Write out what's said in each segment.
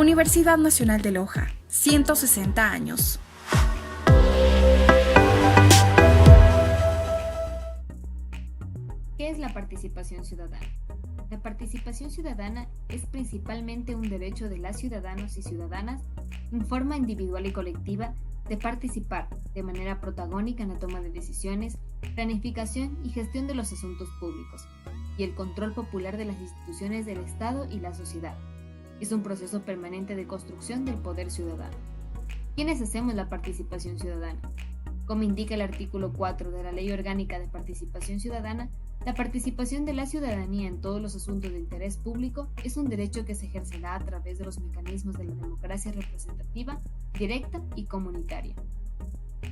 Universidad Nacional de Loja, 160 años. ¿Qué es la participación ciudadana? La participación ciudadana es principalmente un derecho de las ciudadanos y ciudadanas, en forma individual y colectiva, de participar de manera protagónica en la toma de decisiones, planificación y gestión de los asuntos públicos, y el control popular de las instituciones del Estado y la sociedad. Es un proceso permanente de construcción del poder ciudadano. ¿Quiénes hacemos la participación ciudadana? Como indica el artículo 4 de la Ley Orgánica de Participación Ciudadana, la participación de la ciudadanía en todos los asuntos de interés público es un derecho que se ejercerá a través de los mecanismos de la democracia representativa, directa y comunitaria.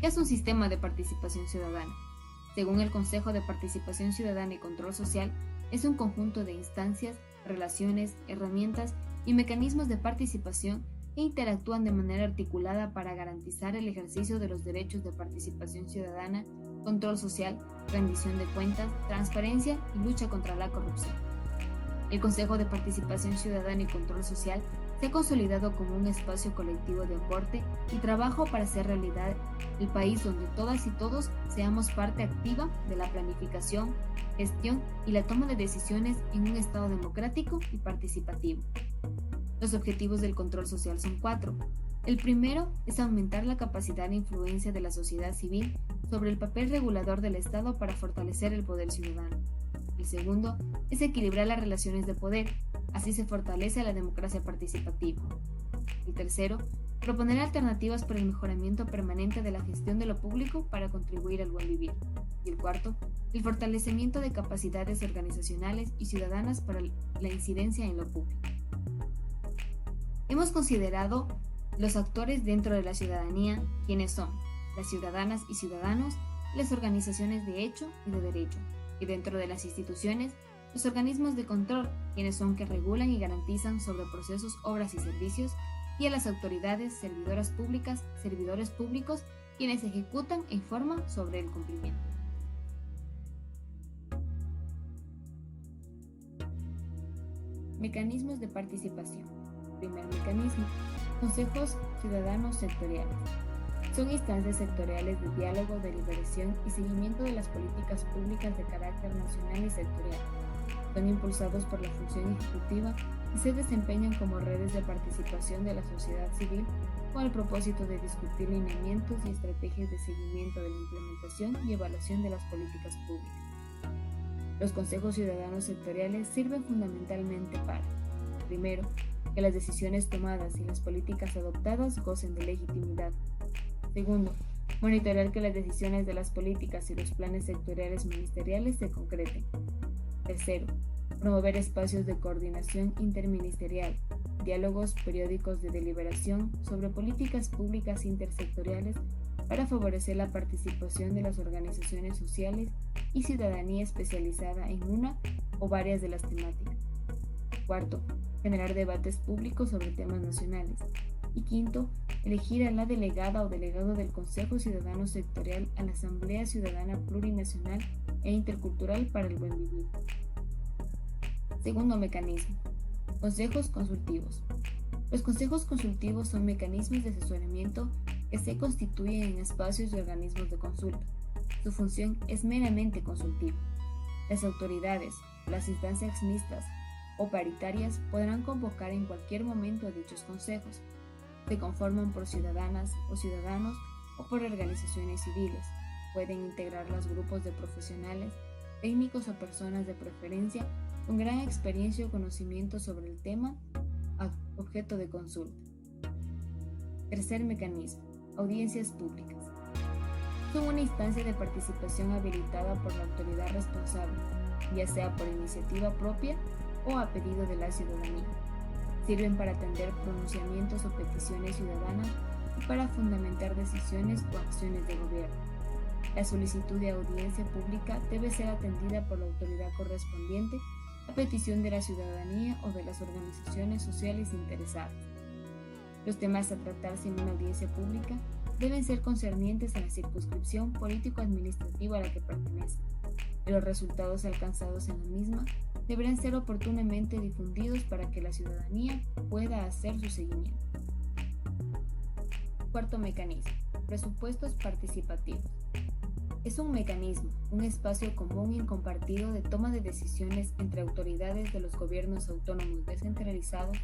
¿Qué es un sistema de participación ciudadana? Según el Consejo de Participación Ciudadana y Control Social, es un conjunto de instancias, relaciones, herramientas y mecanismos de participación que interactúan de manera articulada para garantizar el ejercicio de los derechos de participación ciudadana, control social, rendición de cuentas, transparencia y lucha contra la corrupción. El Consejo de Participación Ciudadana y Control Social se ha consolidado como un espacio colectivo de aporte y trabajo para hacer realidad el país donde todas y todos seamos parte activa de la planificación, gestión y la toma de decisiones en un Estado democrático y participativo. Los objetivos del control social son 4. El primero es aumentar la capacidad de influencia de la sociedad civil sobre el papel regulador del Estado para fortalecer el poder ciudadano. El segundo es equilibrar las relaciones de poder, así se fortalece la democracia participativa. El tercero, proponer alternativas para el mejoramiento permanente de la gestión de lo público para contribuir al buen vivir. Y el cuarto, el fortalecimiento de capacidades organizacionales y ciudadanas para la incidencia en lo público. Hemos considerado los actores dentro de la ciudadanía, quienes son las ciudadanas y ciudadanos, las organizaciones de hecho y de derecho, y dentro de las instituciones, los organismos de control, quienes son que regulan y garantizan sobre procesos, obras y servicios, y a las autoridades, servidoras públicas, servidores públicos, quienes ejecutan e informan sobre el cumplimiento. Mecanismos de participación. Primer mecanismo, consejos ciudadanos sectoriales. Son instancias sectoriales de diálogo, deliberación y seguimiento de las políticas públicas de carácter nacional y sectorial. Son impulsados por la función ejecutiva y se desempeñan como redes de participación de la sociedad civil con el propósito de discutir lineamientos y estrategias de seguimiento de la implementación y evaluación de las políticas públicas. Los consejos ciudadanos sectoriales sirven fundamentalmente para, primero, que las decisiones tomadas y las políticas adoptadas gocen de legitimidad. Segundo, monitorear que las decisiones de las políticas y los planes sectoriales ministeriales se concreten. Tercero, promover espacios de coordinación interministerial, diálogos periódicos de deliberación sobre políticas públicas intersectoriales para favorecer la participación de las organizaciones sociales y ciudadanía especializada en una o varias de las temáticas. Cuarto, generar debates públicos sobre temas nacionales. Y quinto, elegir a la delegada o delegado del Consejo Ciudadano Sectorial a la Asamblea Ciudadana Plurinacional e Intercultural para el Buen Vivir. Segundo mecanismo, consejos consultivos. Los consejos consultivos son mecanismos de asesoramiento que se constituyen en espacios y organismos de consulta. Su función es meramente consultiva. Las autoridades, las instancias mixtas o paritarias podrán convocar en cualquier momento a dichos consejos. Se conforman por ciudadanas o ciudadanos o por organizaciones civiles. Pueden integrar los grupos de profesionales, técnicos o personas de preferencia con gran experiencia o conocimiento sobre el tema objeto de consulta. Tercer mecanismo, audiencias públicas. Son una instancia de participación habilitada por la autoridad responsable, ya sea por iniciativa propia o a pedido de la ciudadanía. Sirven para atender pronunciamientos o peticiones ciudadanas y para fundamentar decisiones o acciones de gobierno. La solicitud de audiencia pública debe ser atendida por la autoridad correspondiente a petición de la ciudadanía o de las organizaciones sociales interesadas. Los temas a tratarse en una audiencia pública deben ser concernientes a la circunscripción político-administrativa a la que pertenecen. y los resultados alcanzados en la misma deberán ser oportunamente difundidos para que la ciudadanía pueda hacer su seguimiento. Cuarto mecanismo: presupuestos participativos. Es un mecanismo, un espacio común y compartido de toma de decisiones entre autoridades de los gobiernos autónomos descentralizados,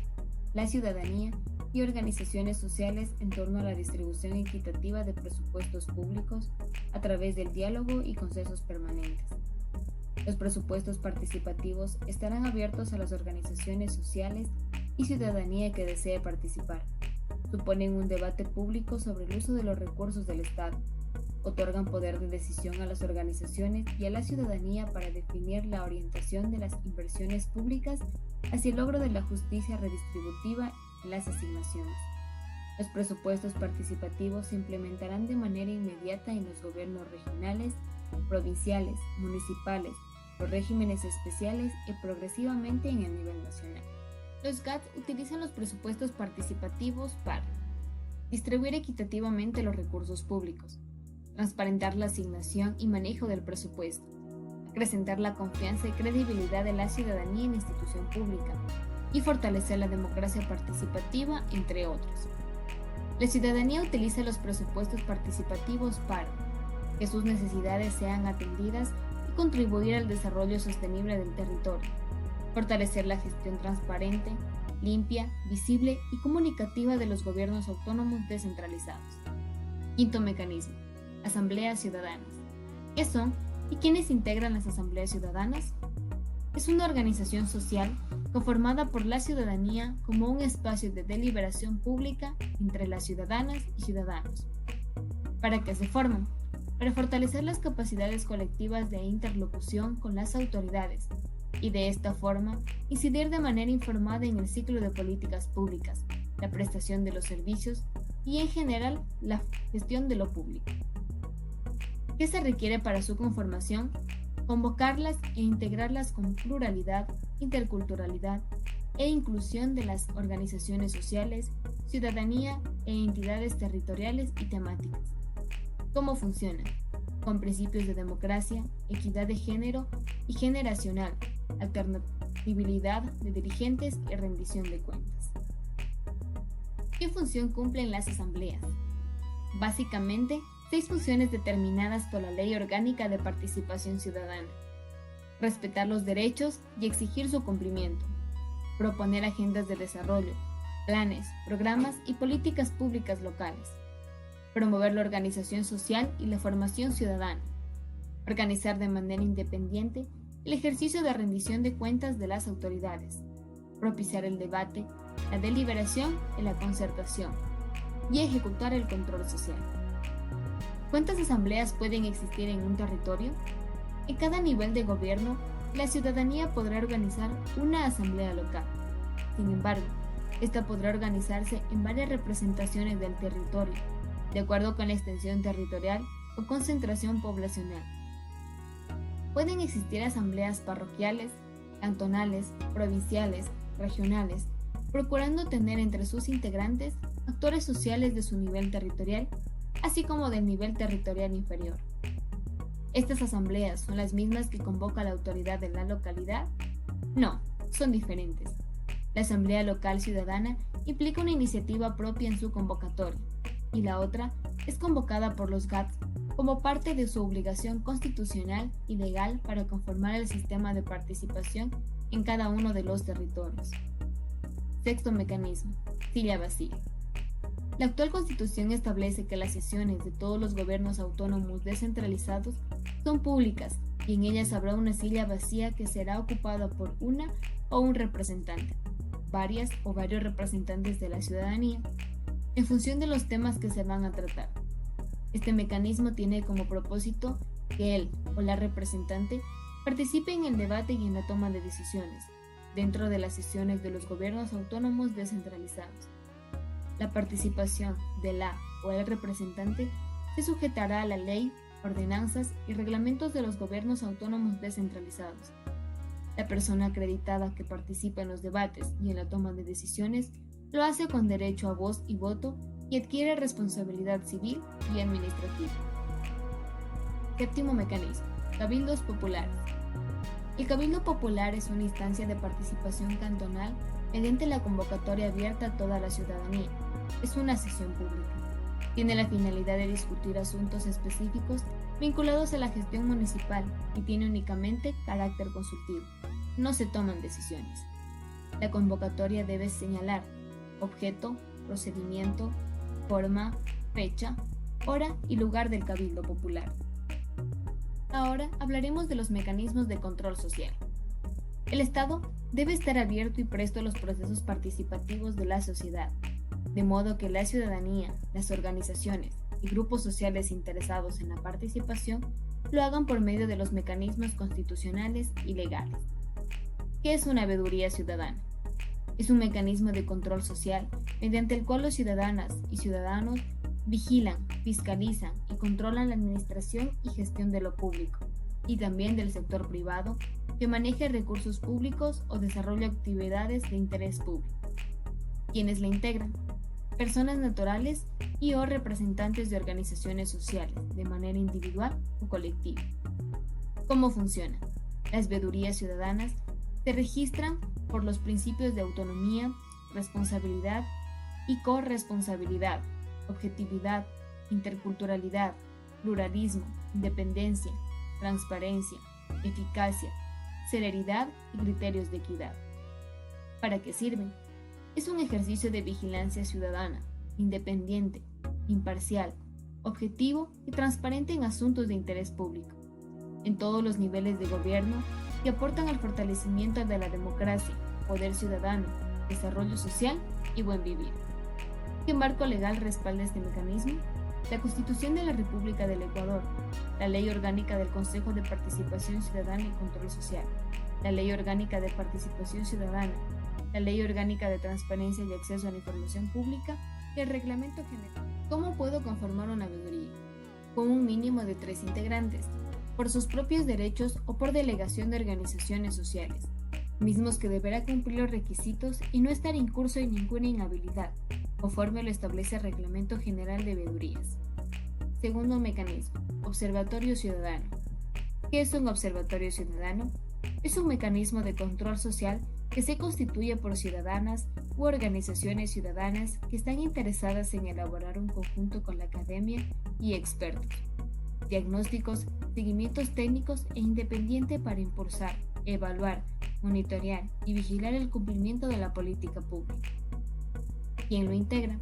la ciudadanía y organizaciones sociales en torno a la distribución equitativa de presupuestos públicos a través del diálogo y consensos permanentes. Los presupuestos participativos estarán abiertos a las organizaciones sociales y ciudadanía que desee participar. Suponen un debate público sobre el uso de los recursos del Estado. Otorgan poder de decisión a las organizaciones y a la ciudadanía para definir la orientación de las inversiones públicas hacia el logro de la justicia redistributiva en las asignaciones. Los presupuestos participativos se implementarán de manera inmediata en los gobiernos regionales, provinciales, municipales, los regímenes especiales y progresivamente en el nivel nacional. Los GATS utilizan los presupuestos participativos para distribuir equitativamente los recursos públicos, transparentar la asignación y manejo del presupuesto, acrecentar la confianza y credibilidad de la ciudadanía en la institución pública y fortalecer la democracia participativa, entre otros. La ciudadanía utiliza los presupuestos participativos para que sus necesidades sean atendidas y contribuir al desarrollo sostenible del territorio, fortalecer la gestión transparente, limpia, visible y comunicativa de los gobiernos autónomos descentralizados. Quinto mecanismo: asambleas ciudadanas. ¿Qué son y quiénes integran las asambleas ciudadanas? Es una organización social conformada por la ciudadanía como un espacio de deliberación pública entre las ciudadanas y ciudadanos. ¿Para qué se forman? Para fortalecer las capacidades colectivas de interlocución con las autoridades y de esta forma incidir de manera informada en el ciclo de políticas públicas, la prestación de los servicios y en general la gestión de lo público. ¿Qué se requiere para su conformación? Convocarlas e integrarlas con pluralidad, interculturalidad e inclusión de las organizaciones sociales, ciudadanía e entidades territoriales y temáticas. ¿Cómo funciona? Con principios de democracia, equidad de género y generacional, alternatividad de dirigentes y rendición de cuentas. ¿Qué función cumplen las asambleas? Básicamente, 6 funciones determinadas por la Ley Orgánica de Participación Ciudadana: respetar los derechos y exigir su cumplimiento, proponer agendas de desarrollo, planes, programas y políticas públicas locales, promover la organización social y la formación ciudadana, organizar de manera independiente el ejercicio de rendición de cuentas de las autoridades, propiciar el debate, la deliberación y la concertación, y ejecutar el control social. ¿Cuántas asambleas pueden existir en un territorio? En cada nivel de gobierno, la ciudadanía podrá organizar una asamblea local. Sin embargo, esta podrá organizarse en varias representaciones del territorio, de acuerdo con la extensión territorial o concentración poblacional. Pueden existir asambleas parroquiales, cantonales, provinciales, regionales, procurando tener entre sus integrantes actores sociales de su nivel territorial, así como del nivel territorial inferior. ¿Estas asambleas son las mismas que convoca la autoridad de la localidad? No, son diferentes. La asamblea local ciudadana implica una iniciativa propia en su convocatoria, y la otra es convocada por los GATS como parte de su obligación constitucional y legal para conformar el sistema de participación en cada uno de los territorios. Sexto mecanismo: silla vacía. La actual Constitución establece que las sesiones de todos los gobiernos autónomos descentralizados son públicas y en ellas habrá una silla vacía que será ocupada por una o un representante, varias o varios representantes de la ciudadanía, en función de los temas que se van a tratar. Este mecanismo tiene como propósito que él o la representante participe en el debate y en la toma de decisiones, dentro de las sesiones de los gobiernos autónomos descentralizados. La participación de la o el representante se sujetará a la ley, ordenanzas y reglamentos de los gobiernos autónomos descentralizados. La persona acreditada que participa en los debates y en la toma de decisiones lo hace con derecho a voz y voto y adquiere responsabilidad civil y administrativa. Séptimo mecanismo: Cabildos populares. El Cabildo Popular es una instancia de participación cantonal mediante la convocatoria abierta a toda la ciudadanía. Es una sesión pública. Tiene la finalidad de discutir asuntos específicos vinculados a la gestión municipal y tiene únicamente carácter consultivo. No se toman decisiones. La convocatoria debe señalar objeto, procedimiento, forma, fecha, hora y lugar del Cabildo Popular. Ahora hablaremos de los mecanismos de control social. El Estado debe estar abierto y presto a los procesos participativos de la sociedad, de modo que la ciudadanía, las organizaciones y grupos sociales interesados en la participación lo hagan por medio de los mecanismos constitucionales y legales. ¿Qué es una veeduría ciudadana? Es un mecanismo de control social mediante el cual los ciudadanas y ciudadanos vigilan, fiscalizan y controlan la administración y gestión de lo público, y también del sector privado que maneje recursos públicos o desarrolle actividades de interés público. ¿Quiénes la integran? Personas naturales y o representantes de organizaciones sociales, de manera individual o colectiva. ¿Cómo funciona? Las veedurías ciudadanas se registran por los principios de autonomía, responsabilidad y corresponsabilidad, objetividad, interculturalidad, pluralismo, independencia, transparencia, eficacia, celeridad y criterios de equidad. ¿Para qué sirven? Es un ejercicio de vigilancia ciudadana, independiente, imparcial, objetivo y transparente en asuntos de interés público, en todos los niveles de gobierno que aportan al fortalecimiento de la democracia, poder ciudadano, desarrollo social y buen vivir. ¿Qué marco legal respalda este mecanismo? La Constitución de la República del Ecuador, la Ley Orgánica del Consejo de Participación Ciudadana y Control Social, la Ley Orgánica de Participación Ciudadana, la Ley Orgánica de Transparencia y Acceso a la Información Pública y el Reglamento General. ¿Cómo puedo conformar una veeduría? Con un mínimo de 3 integrantes, por sus propios derechos o por delegación de organizaciones sociales, mismos que deberá cumplir los requisitos y no estar incurso en ninguna inhabilidad, conforme lo establece el Reglamento General de Veedurías. Segundo mecanismo, Observatorio Ciudadano. ¿Qué es un observatorio ciudadano? Es un mecanismo de control social que se constituye por ciudadanas u organizaciones ciudadanas que están interesadas en elaborar un conjunto con la academia y expertos, diagnósticos, seguimientos técnicos e independiente para impulsar, evaluar, monitorear y vigilar el cumplimiento de la política pública. ¿Quién lo integra?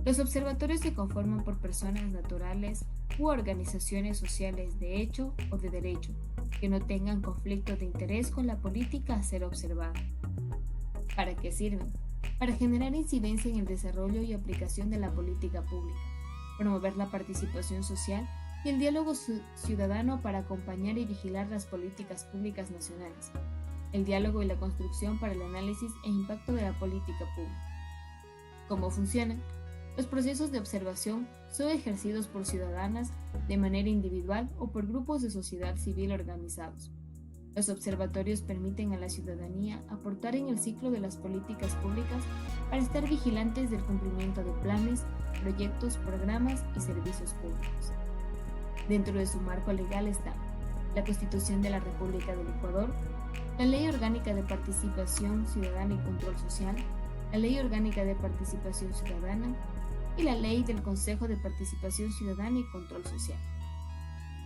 Los observatorios se conforman por personas naturales u organizaciones sociales de hecho o de derecho que no tengan conflicto de interés con la política a ser observada. ¿Para qué sirven? Para generar incidencia en el desarrollo y aplicación de la política pública, promover la participación social y el diálogo ciudadano para acompañar y vigilar las políticas públicas nacionales, el diálogo y la construcción para el análisis e impacto de la política pública. ¿Cómo funcionan? Los procesos de observación son ejercidos por ciudadanas de manera individual o por grupos de sociedad civil organizados. Los observatorios permiten a la ciudadanía aportar en el ciclo de las políticas públicas para estar vigilantes del cumplimiento de planes, proyectos, programas y servicios públicos. Dentro de su marco legal está la Constitución de la República del Ecuador, la Ley Orgánica de Participación Ciudadana y Control Social, la Ley Orgánica de Participación Ciudadana y la Ley del Consejo de Participación Ciudadana y Control Social.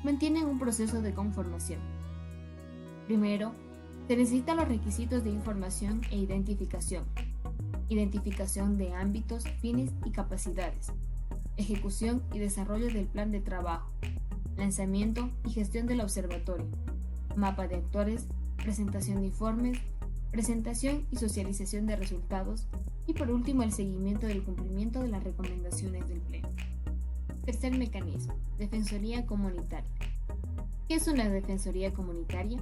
Mantienen un proceso de conformación. Primero, se necesitan los requisitos de información e identificación de ámbitos, fines y capacidades, ejecución y desarrollo del plan de trabajo, lanzamiento y gestión del observatorio, mapa de actores, presentación de informes, presentación y socialización de resultados y por último el seguimiento del cumplimiento de las recomendaciones del Pleno. Tercer mecanismo, Defensoría Comunitaria. ¿Qué es una Defensoría Comunitaria?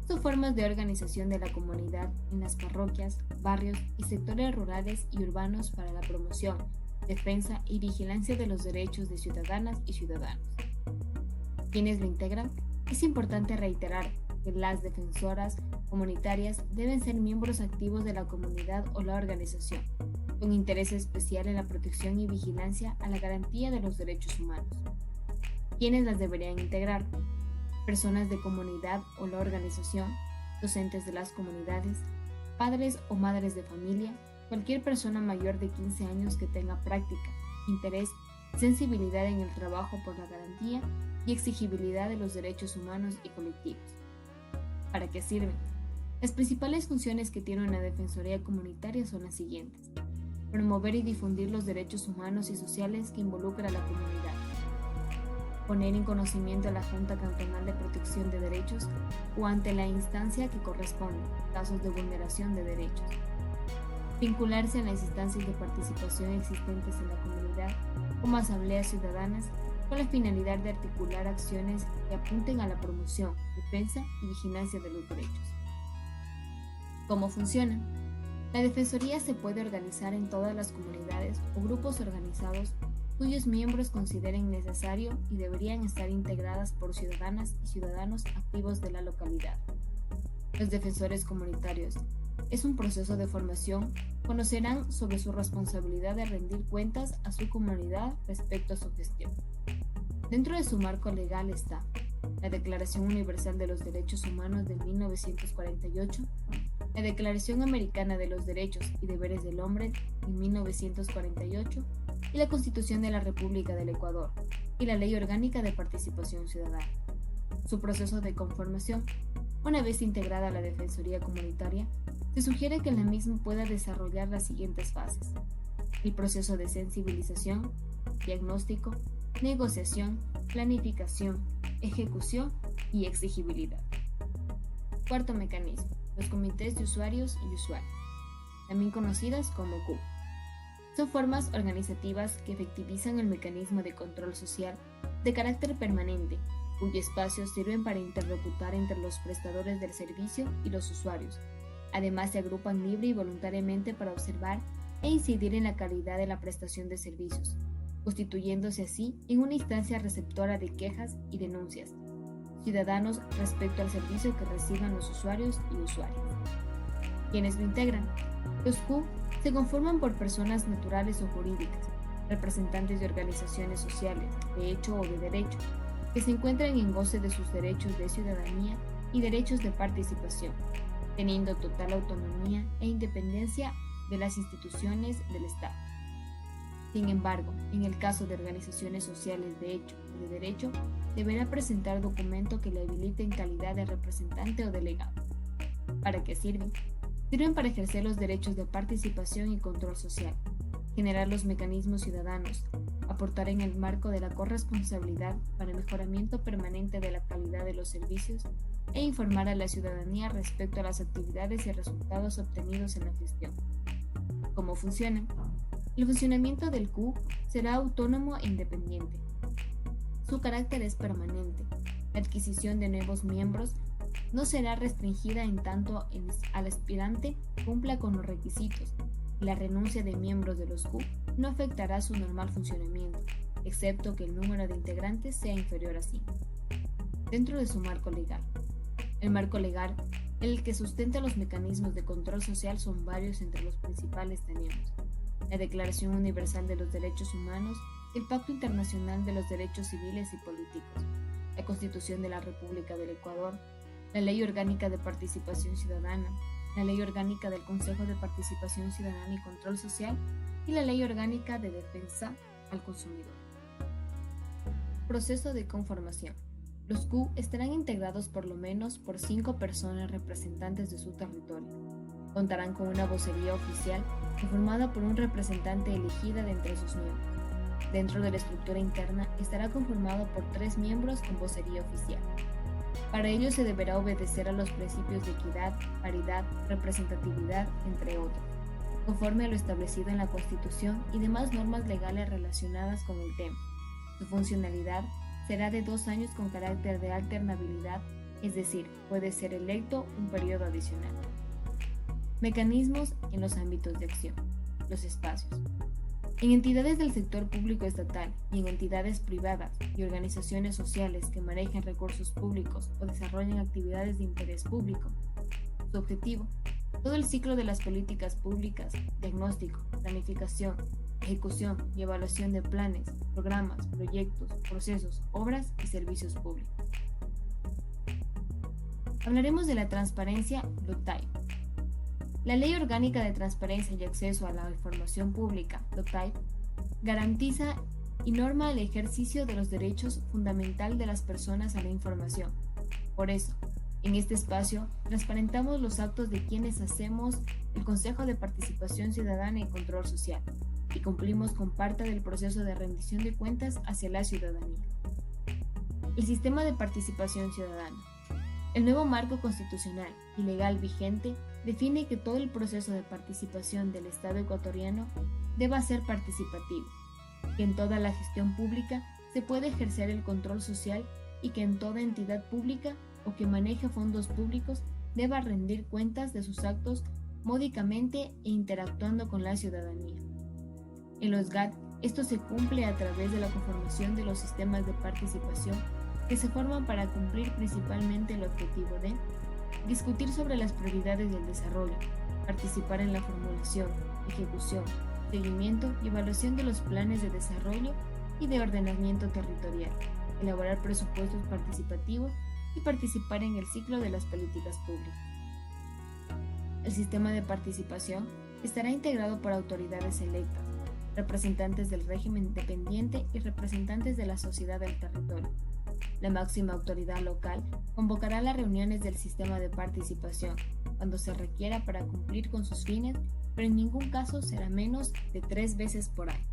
Son formas de organización de la comunidad en las parroquias, barrios y sectores rurales y urbanos para la promoción, defensa y vigilancia de los derechos de ciudadanas y ciudadanos. ¿Quiénes lo integran? Es importante reiterar que las defensoras comunitarias deben ser miembros activos de la comunidad o la organización, con interés especial en la protección y vigilancia a la garantía de los derechos humanos. ¿Quiénes las deberían integrar? personas de comunidad o la organización, docentes de las comunidades, padres o madres de familia, cualquier persona mayor de 15 años que tenga práctica, interés, sensibilidad en el trabajo por la garantía y exigibilidad de los derechos humanos y colectivos. ¿Para qué sirven? Las principales funciones que tiene una defensoría comunitaria son las siguientes: promover y difundir los derechos humanos y sociales que involucran a la comunidad, poner en conocimiento a la Junta Cantonal de Protección de Derechos o ante la instancia que corresponde, casos de vulneración de derechos, vincularse en las instancias de participación existentes en la comunidad como asambleas ciudadanas con la finalidad de articular acciones que apunten a la promoción, defensa y vigilancia de los derechos. ¿Cómo funciona? La Defensoría se puede organizar en todas las comunidades o grupos organizados cuyos miembros consideren necesario y deberían estar integradas por ciudadanas y ciudadanos activos de la localidad. Los defensores comunitarios es un proceso de formación, conocerán sobre su responsabilidad de rendir cuentas a su comunidad respecto a su gestión. Dentro de su marco legal está la Declaración Universal de los Derechos Humanos de 1948, la Declaración Americana de los Derechos y Deberes del Hombre en 1948 y la Constitución de la República del Ecuador y la Ley Orgánica de Participación Ciudadana. Su proceso de conformación. Una vez integrada la Defensoría Comunitaria, se sugiere que la misma pueda desarrollar las siguientes fases: el proceso de sensibilización, diagnóstico, negociación, planificación, ejecución y exigibilidad. Cuarto mecanismo: los comités de usuarios y usuarios, también conocidas como CUP. Son formas organizativas que efectivizan el mecanismo de control social de carácter permanente, cuyos espacios sirven para interlocutar entre los prestadores del servicio y los usuarios. Además, se agrupan libre y voluntariamente para observar e incidir en la calidad de la prestación de servicios, constituyéndose así en una instancia receptora de quejas y denuncias ciudadanos respecto al servicio que reciban los usuarios y usuarias. ¿Quiénes lo integran? Los Q se conforman por personas naturales o jurídicas, representantes de organizaciones sociales, de hecho o de derecho, que se encuentran en goce de sus derechos de ciudadanía y derechos de participación, teniendo total autonomía e independencia de las instituciones del Estado. Sin embargo, en el caso de organizaciones sociales de hecho o de derecho, deberá presentar documento que le habilite en calidad de representante o delegado. ¿Para qué sirven? Sirven para ejercer los derechos de participación y control social, generar los mecanismos ciudadanos, aportar en el marco de la corresponsabilidad para el mejoramiento permanente de la calidad de los servicios e informar a la ciudadanía respecto a las actividades y resultados obtenidos en la gestión. ¿Cómo funciona? El funcionamiento del Q será autónomo e independiente. Su carácter es permanente. La adquisición de nuevos miembros no será restringida en tanto al aspirante cumpla con los requisitos. La renuncia de miembros de los Q no afectará su normal funcionamiento, excepto que el número de integrantes sea inferior a 5. Dentro de su marco legal. El marco legal en el que sustenta los mecanismos de control social son varios. Entre los principales tenemos la Declaración Universal de los Derechos Humanos, el Pacto Internacional de los Derechos Civiles y Políticos, la Constitución de la República del Ecuador, la Ley Orgánica de Participación Ciudadana, la Ley Orgánica del Consejo de Participación Ciudadana y Control Social y la Ley Orgánica de Defensa al Consumidor. Proceso de conformación. Los Q estarán integrados por lo menos por 5 personas representantes de su territorio. Contarán con una vocería oficial formada por un representante elegida de entre sus miembros. Dentro de la estructura interna estará conformado por 3 miembros con vocería oficial. Para ello se deberá obedecer a los principios de equidad, paridad, representatividad, entre otros, conforme a lo establecido en la Constitución y demás normas legales relacionadas con el tema. Su funcionalidad será de 2 años con carácter de alternabilidad, es decir, puede ser electo un periodo adicional. Mecanismos en los ámbitos de acción. Los espacios. En entidades del sector público estatal y en entidades privadas y organizaciones sociales que manejen recursos públicos o desarrollen actividades de interés público. Su objetivo: todo el ciclo de las políticas públicas, diagnóstico, planificación, ejecución y evaluación de planes, programas, proyectos, procesos, obras y servicios públicos. Hablaremos de la transparencia LOCTAIP. La Ley Orgánica de Transparencia y Acceso a la Información Pública, LOCTAIP, garantiza y norma el ejercicio de los derechos fundamentales de las personas a la información. Por eso, en este espacio, transparentamos los actos de quienes hacemos el Consejo de Participación Ciudadana y Control Social y cumplimos con parte del proceso de rendición de cuentas hacia la ciudadanía. El sistema de participación ciudadana. El nuevo marco constitucional y legal vigente define que todo el proceso de participación del Estado ecuatoriano deba ser participativo, que en toda la gestión pública se puede ejercer el control social y que en toda entidad pública o que maneje fondos públicos deba rendir cuentas de sus actos módicamente e interactuando con la ciudadanía. En los GAT, esto se cumple a través de la conformación de los sistemas de participación que se forman para cumplir principalmente el objetivo de discutir sobre las prioridades del desarrollo, participar en la formulación, ejecución, seguimiento y evaluación de los planes de desarrollo y de ordenamiento territorial, elaborar presupuestos participativos y participar en el ciclo de las políticas públicas. El sistema de participación estará integrado por autoridades electas, representantes del régimen dependiente y representantes de la sociedad del territorio. La máxima autoridad local convocará las reuniones del sistema de participación cuando se requiera para cumplir con sus fines, pero en ningún caso será menos de 3 veces por año.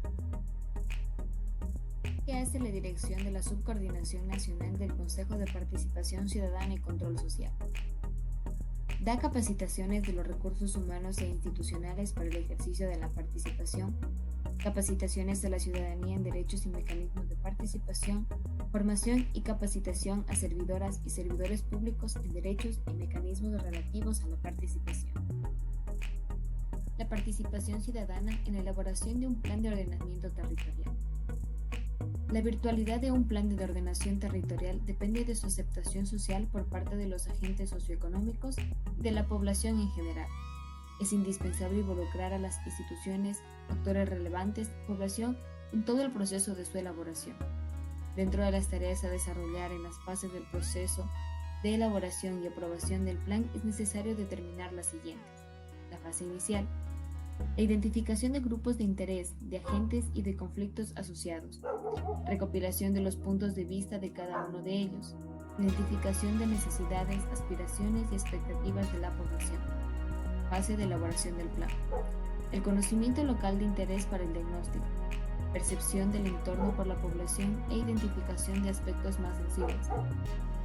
¿Qué hace la dirección de la Subcoordinación Nacional del Consejo de Participación Ciudadana y Control Social? Da capacitaciones de los recursos humanos e institucionales para el ejercicio de la participación, capacitaciones a la ciudadanía en derechos y mecanismos de participación, formación y capacitación a servidoras y servidores públicos en derechos y mecanismos relativos a la participación. La participación ciudadana en la elaboración de un plan de ordenamiento territorial. La virtualidad de un plan de ordenación territorial depende de su aceptación social por parte de los agentes socioeconómicos y de la población en general. Es indispensable involucrar a las instituciones, actores relevantes, población en todo el proceso de su elaboración. Dentro de las tareas a desarrollar en las fases del proceso de elaboración y aprobación del plan es necesario determinar las siguientes. La fase inicial. La identificación de grupos de interés, de agentes y de conflictos asociados. Recopilación de los puntos de vista de cada uno de ellos. Identificación de necesidades, aspiraciones y expectativas de la población. Fase de elaboración del plan. El conocimiento local de interés para el diagnóstico. Percepción del entorno por la población e identificación de aspectos más sensibles.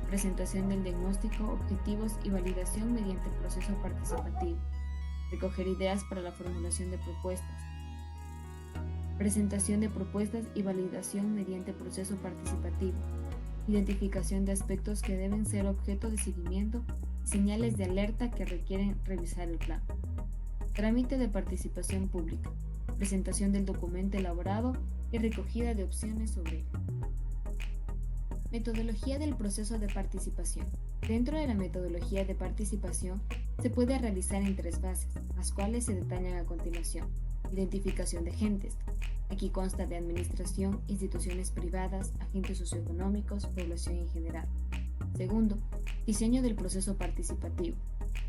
Presentación del diagnóstico, objetivos y validación mediante el proceso participativo. Recoger ideas para la formulación de propuestas. Presentación de propuestas y validación mediante proceso participativo. Identificación de aspectos que deben ser objeto de seguimiento y señales de alerta que requieren revisar el plan. Trámite de participación pública. Presentación del documento elaborado y recogida de opciones sobre él. Metodología del proceso de participación. Dentro de la metodología de participación se puede realizar en 3 fases, las cuales se detallan a continuación. Identificación de agentes. Aquí consta de administración, instituciones privadas, agentes socioeconómicos, población en general. Segundo, diseño del proceso participativo.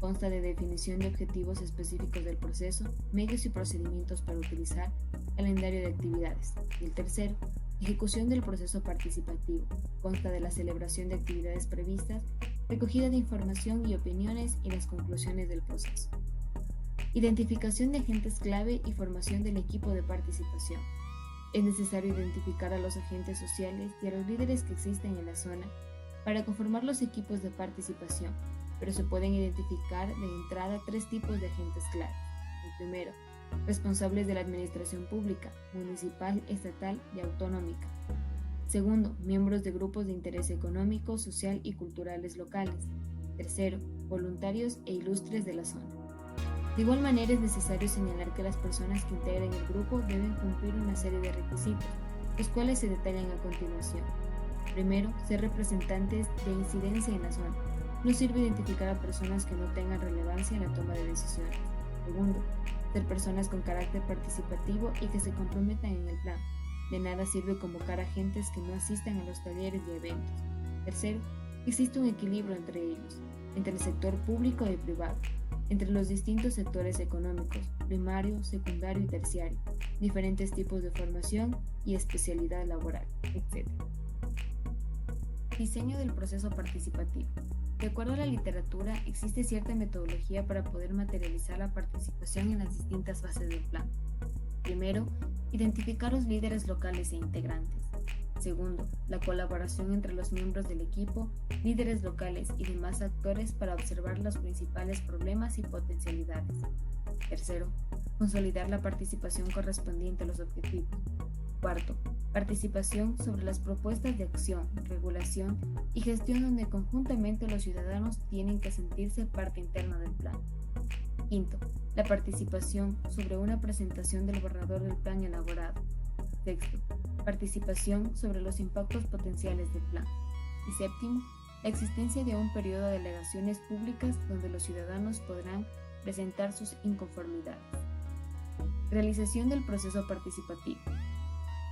Consta de definición de objetivos específicos del proceso, medios y procedimientos para utilizar, calendario de actividades. Y el tercero, ejecución del proceso participativo. Consta de la celebración de actividades previstas, recogida de información y opiniones y las conclusiones del proceso. Identificación de agentes clave y formación del equipo de participación. Es necesario identificar a los agentes sociales y a los líderes que existen en la zona para conformar los equipos de participación, pero se pueden identificar de entrada 3 tipos de agentes clave. El primero, responsables de la administración pública, municipal, estatal y autonómica. Segundo, miembros de grupos de interés económico, social y culturales locales. Tercero, voluntarios e ilustres de la zona. De igual manera es necesario señalar que las personas que integren el grupo deben cumplir una serie de requisitos, los cuales se detallan a continuación. Primero, ser representantes de incidencia en la zona. No sirve identificar a personas que no tengan relevancia en la toma de decisiones. Segundo, ser personas con carácter participativo y que se comprometan en el plan. De nada sirve convocar a agentes que no asistan a los talleres y eventos. Tercero, existe un equilibrio entre ellos. entre el sector público y privado, entre los distintos sectores económicos, primario, secundario y terciario, diferentes tipos de formación y especialidad laboral, etc. Diseño del proceso participativo. De acuerdo a la literatura, existe cierta metodología para poder materializar la participación en las distintas fases del plan. Primero, identificar los líderes locales e integrantes. Segundo, la colaboración entre los miembros del equipo, líderes locales y demás actores para observar los principales problemas y potencialidades. Tercero, consolidar la participación correspondiente a los objetivos. Cuarto, participación sobre las propuestas de acción, regulación y gestión donde conjuntamente los ciudadanos tienen que sentirse parte interna del plan. Quinto, la participación sobre una presentación del borrador del plan elaborado. Sexto, participación sobre los impactos potenciales del plan. Y séptimo, la existencia de un periodo de alegaciones públicas donde los ciudadanos podrán presentar sus inconformidades. Realización del proceso participativo.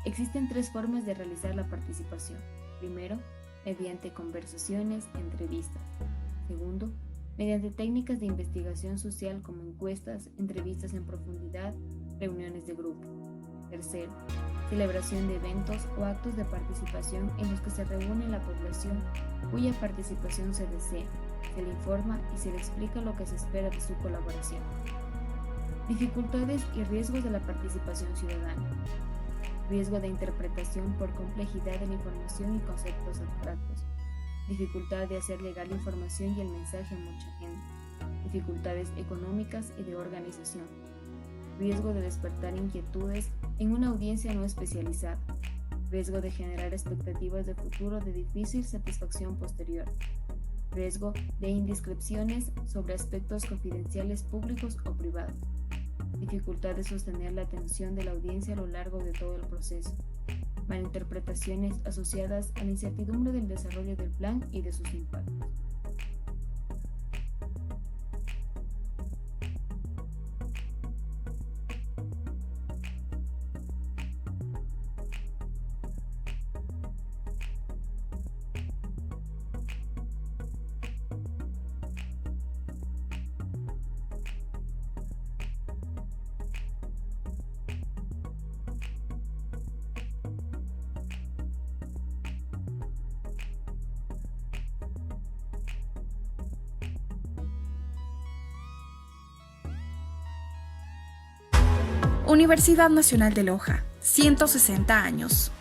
Existen 3 formas de realizar la participación. Primero, mediante conversaciones, entrevistas. Segundo, mediante técnicas de investigación social como encuestas, entrevistas en profundidad, reuniones de grupo. Tercero, celebración de eventos o actos de participación en los que se reúne la población cuya participación se desea, se le informa y se le explica lo que se espera de su colaboración. Dificultades y riesgos de la participación ciudadana. Riesgo de interpretación por complejidad de la información y conceptos abstractos. Dificultad de hacer llegar la información y el mensaje a mucha gente. Dificultades económicas y de organización. Riesgo de despertar inquietudes en una audiencia no especializada. Riesgo de generar expectativas de futuro de difícil satisfacción posterior. Riesgo de indiscreciones sobre aspectos confidenciales públicos o privados. Dificultad de sostener la atención de la audiencia a lo largo de todo el proceso. Malinterpretaciones asociadas a la incertidumbre del desarrollo del plan y de sus impactos. Universidad Nacional de Loja, 160 años.